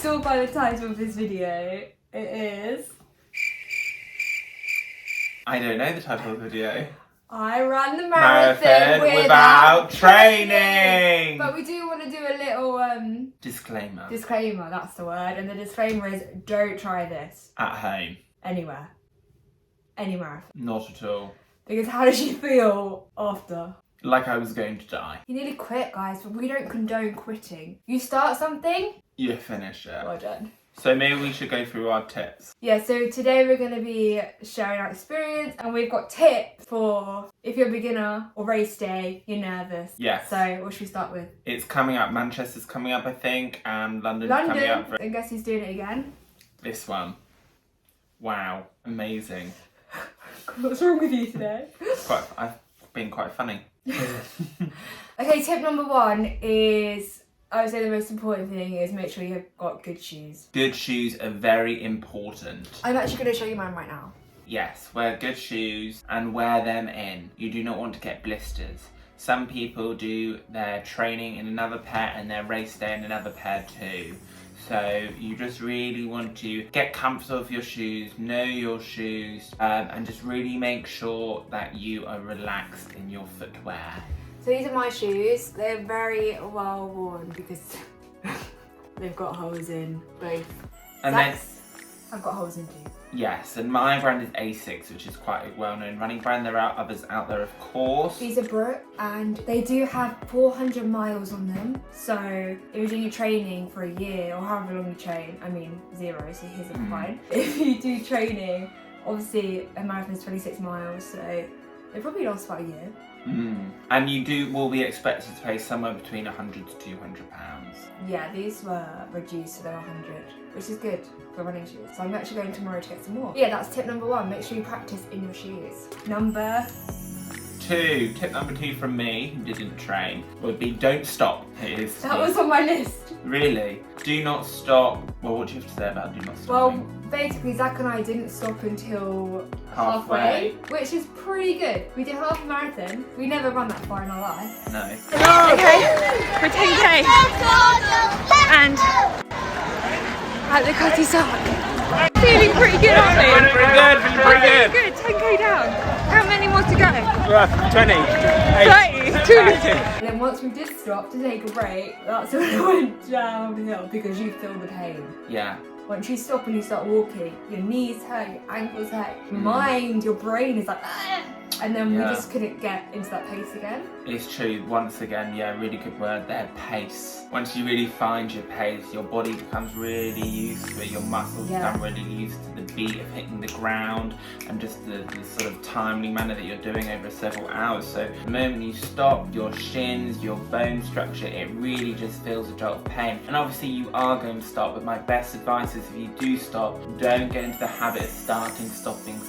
saw by the title of this video, it is... I don't know the title of the video. I ran the marathon without training. But we do want to do a little disclaimer. Disclaimer, that's the word. And the disclaimer is don't try this. At home. Anywhere. Any marathon. Not at all. Because how did you feel after? Like I was going to die. You nearly quit, guys, but we don't condone quitting. You start something, you finish it. well done. So maybe we should go through our tips. Yeah, so today we're going to be sharing our experience and we've got tips for if you're a beginner or race day, you're nervous. Yes. So what should we start with? It's coming up. Manchester's coming up, I think, and London's coming up. And guess who's doing it again? This one. Wow. Amazing. What's wrong with you today? I've been quite funny. Okay, tip number 1 is... I would say the most important thing is make sure you've got good shoes. Good shoes are very important. I'm actually going to show you mine right now. Yes, wear good shoes and wear them in. You do not want to get blisters. Some people do their training in another pair and their race day in another pair too. So you just really want to get comfortable with your shoes, know your shoes, and just really make sure that you are relaxed in your footwear. So these are my shoes. They're very well worn because they've got holes in both. And then I've got holes in too. Yes, and my brand is A6, which is quite a well-known running brand. There are others out there, of course. These are Brook, and they do have 400 miles on them. So if you're doing your training for a year, or however long you train, I mean 0, so here's a fine. If you do training, obviously a marathon is 26 miles, so it probably lasts about a year. And will be expected to pay somewhere between £100 to £200. Yeah, these were reduced to they're 100, which is good for running shoes. So I'm actually going tomorrow to get some more. Yeah, that's tip number 1. Make sure you practice in your shoes. Number 2. Tip number 2 from me, who didn't train, would be don't stop. That was on my list. Really? Do not stop. Well, what do you have to say about do not stop? Well, basically, Zach and I didn't stop until halfway, which is pretty good. We did half a marathon. We never run that far in our life. No. Okay, we're 10k. And at the cutty sock. Feeling pretty good, aren't we? Feeling pretty good, feeling pretty good. 10k down. How many more to go? 20. 30. And then once we did stop to take a break, that's when it went downhill because you feel the pain. Yeah. Once you stop and you start walking, your knees hurt, your ankles hurt, your mind, your brain is like, ah! And then we just couldn't get into that pace again. It's true, once again, yeah, really good word there, pace. Once you really find your pace, your body becomes really used to it, your muscles become really used to the beat of hitting the ground and just the sort of timely manner that you're doing over several hours. So the moment you stop, your shins, your bone structure, it really just feels a jolt of pain. And obviously you are going to stop, but my best advice is if you do stop, don't get into the habit of starting, stopping.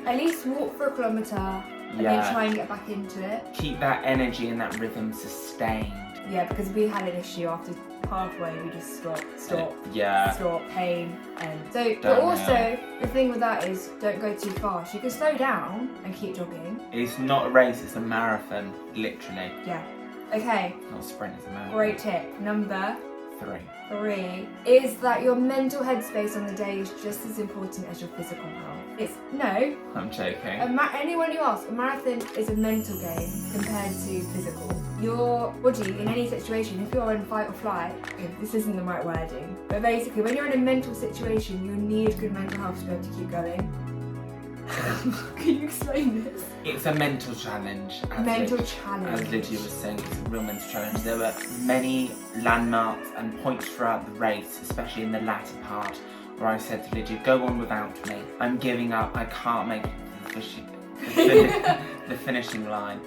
At least walk for a kilometre and then try and get back into it. Keep that energy and that rhythm sustained. Yeah, because we had an issue after halfway, we just stop, pain. And so, but also, the thing with that is don't go too fast. You can slow down and keep jogging. It's not a race, it's a marathon, literally. Yeah. Okay. Not a sprint, it's a marathon. Great tip. Number 3 is that your mental headspace on the day is just as important as your physical health. I'm joking. Anyone you ask, a marathon is a mental game compared to physical. Your body, in any situation, if you're in fight or flight, this isn't the right wording, but basically when you're in a mental situation, you need good mental health to be able to keep going. Can you explain this? It's a mental challenge. As Lydia was saying, it's a real mental challenge. There were many landmarks and points throughout the race, especially in the latter part, where I said to Lydia, go on without me. I'm giving up. I can't make it the finishing line.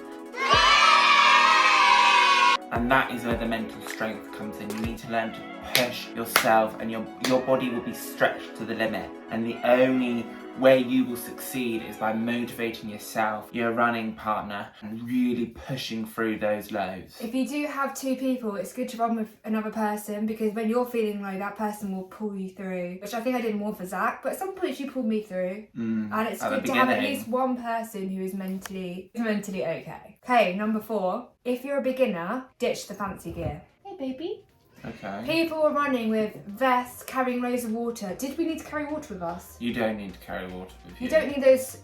And that is where the mental strength comes in. You need to learn to push yourself and your body will be stretched to the limit. And the only way you will succeed is by motivating yourself, your running partner, and really pushing through those lows. If you do have 2 people, it's good to run with another person because when you're feeling low, that person will pull you through, which I think I did more for Zach, but at some point you pulled me through. And it's good to have at least one person who is mentally okay. Okay, number 4, if you're a beginner, ditch the fancy gear. Hey baby. Okay. People were running with vests, carrying loads of water. Did we need to carry water with us? You don't need to carry water with you. You don't need those.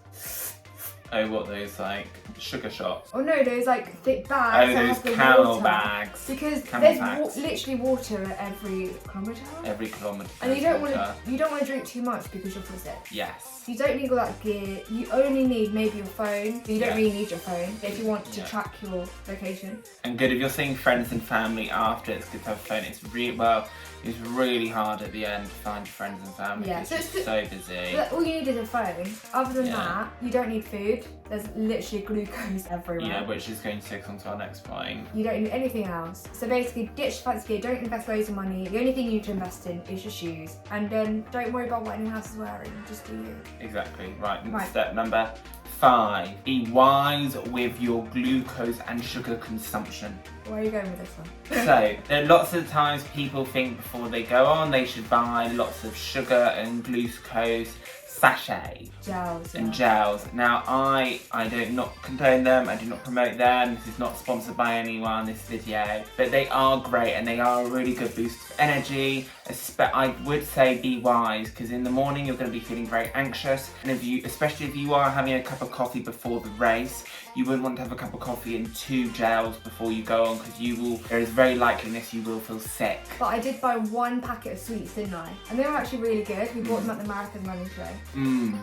Oh, what, those like sugar shots? Oh no, those like thick bags. Oh, that those have the camel water. bags. Because Camel there's bags. literally water at every kilometre. Every kilometre. And you don't want water. to drink too much because you'll feel sick. Yes. So you don't need all that gear. You only need maybe your phone. You don't Yeah. really need your phone if you want to Yeah. track your location. And good if you're seeing friends and family after, it's good to have a phone. It's really hard at the end to find your friends and family. Yeah, It's so just it's so busy. But all you need is a phone. Other than Yeah. that, you don't need food. There's literally glucose everywhere. Yeah, which is going to take us on to our next point. You don't need anything else. So basically, ditch fancy gear, don't invest loads of money. The only thing you need to invest in is your shoes. And then don't worry about what anyone else is wearing, just do you. Exactly. Right. Right. Step number 5. Be wise with your glucose and sugar consumption. Where are you going with this one? So, there are lots of times people think before they go on, they should buy lots of sugar and glucose sachet Gels. and Yeah. gels. Now, I do not condone them, I do not promote them, this is not sponsored by anyone, this video, but they are great and they are a really good boost of energy. I would say be wise, because in the morning you're going to be feeling very anxious, and especially if you are having a cup of coffee before the race, you wouldn't want to have a cup of coffee and 2 gels before you go on, because there is very likeliness you will feel sick. But I did buy 1 packet of sweets, didn't I? And they were actually really good. We bought them at the marathon running show.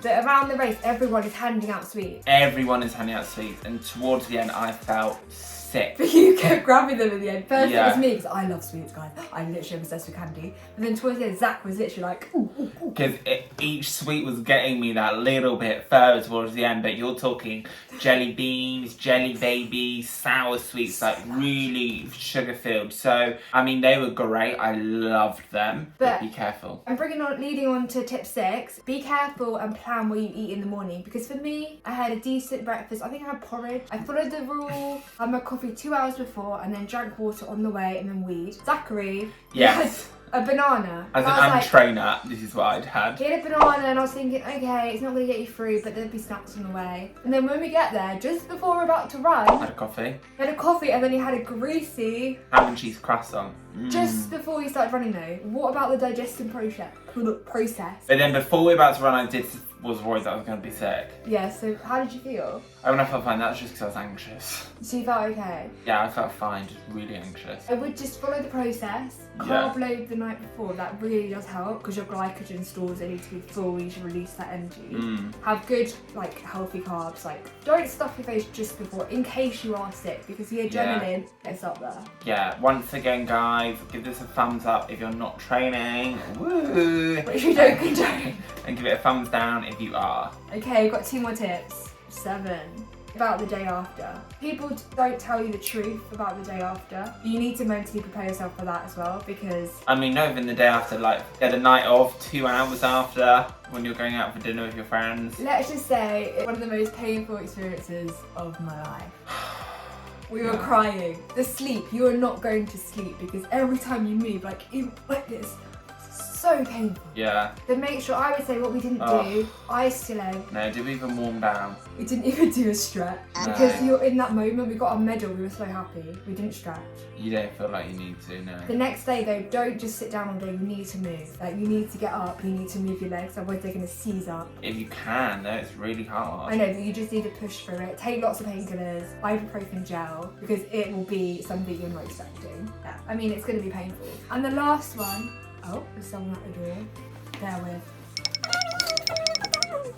But around the race, everyone is handing out sweets. Everyone is handing out sweets, and towards the end I felt sick. But you kept grabbing them at the end. First Yeah. it was me, because I love sweets, guys. I'm literally obsessed with candy. And then towards the end, Zach was literally like, ooh, ooh, ooh. Because each sweet was getting me that little bit further towards the end, but you're talking jelly beans, jelly babies, sour sweets, like really sugar filled. So, I mean, they were great. I loved them, but be careful. I'm leading on to tip 6. Be careful and plan what you eat in the morning. Because for me, I had a decent breakfast. I think I had porridge. I followed the rule. I had my coffee 2 hours before and then drank water on the way and then weed. Zachary Yes. had a banana. As an I was like, trainer, this is what I'd had. he had a banana and I was thinking, okay, it's not going to get you through, but there'll be snacks on the way. And then when we get there, just before we're about to run, Had a coffee. he had a coffee and then he had a greasy, Ham and cheese croissant. just before we started running though. What about the digestion process? But then before we were about to run, I was worried that I was going to be sick. Yeah, so how did you feel? I mean, I felt fine. That was just because I was anxious. So you felt okay? Yeah, I felt fine, just really anxious. I would just follow the process. Yeah. Carb load the night before. That really does help because your glycogen stores, they need to be full. You should release that energy. Have good, like, healthy carbs. Like, don't stuff your face just before in case you are sick because the adrenaline gets up there. Yeah, once again, guys, give this a thumbs up if you're not training. Woo! Which we don't condone. And give it a thumbs down if you are. Okay, we've got 2 more tips. 7. About the day after. People don't tell you the truth about the day after. You need to mentally prepare yourself for that as well because... I mean, not even the day after, like, the night of, 2 hours after, when you're going out for dinner with your friends. Let's just say it's one of the most painful experiences of my life. We were crying. The sleep, you are not going to sleep because every time you move, like this, so painful. Yeah. Then make sure, I would say what we didn't do, isolate. No, did we even warm down? We didn't even do a stretch. No. Because you're in that moment, we got our medal, we were so happy. We didn't stretch. You don't feel like you need to, no. The next day though, don't just sit down all day, you need to move. Like you need to get up, you need to move your legs, otherwise they're gonna seize up. If you can, though, it's really hard. I know, but you just need to push through it. Take lots of painkillers, ibuprofen gel, because it will be something you're not expecting. Yeah, I mean, it's gonna be painful. And the last one, oh, there's someone at the door. Bear with.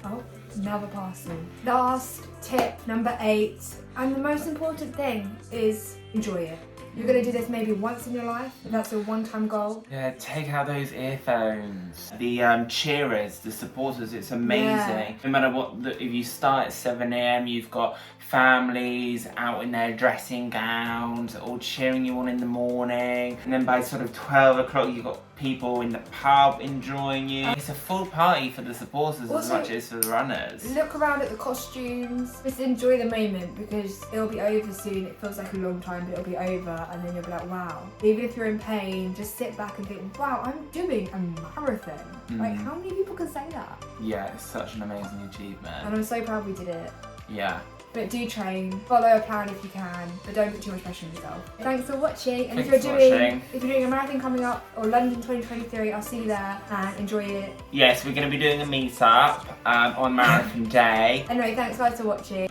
Oh, another parcel. Last tip, number 8, and the most important thing is enjoy it. You're gonna do this maybe once in your life, if that's a one-time goal. Yeah, take out those earphones. The cheerers, the supporters, it's amazing. Yeah. No matter what, if you start at 7 AM, you've got families out in their dressing gowns, all cheering you on in the morning. And then by sort of 12 o'clock, you've got people in the pub enjoying you. It's a full party for the supporters as Also, much as for the runners. Look around at the costumes, just enjoy the moment because it'll be over soon. It feels like a long time, but it'll be over and then you'll be like, wow. Even if you're in pain, just sit back and think, wow, I'm doing a marathon. Like, how many people can say that? Yeah, it's such an amazing And achievement. I'm so proud we did it. Yeah. But do train, follow a plan if you can, but don't put too much pressure on yourself. Thanks for watching, and Thanks if for you're watching. doing a marathon coming up, or London 2023, I'll see you there, and enjoy it. Yes, we're going to be doing a meet-up on Marathon Day. Anyway, thanks guys for watching.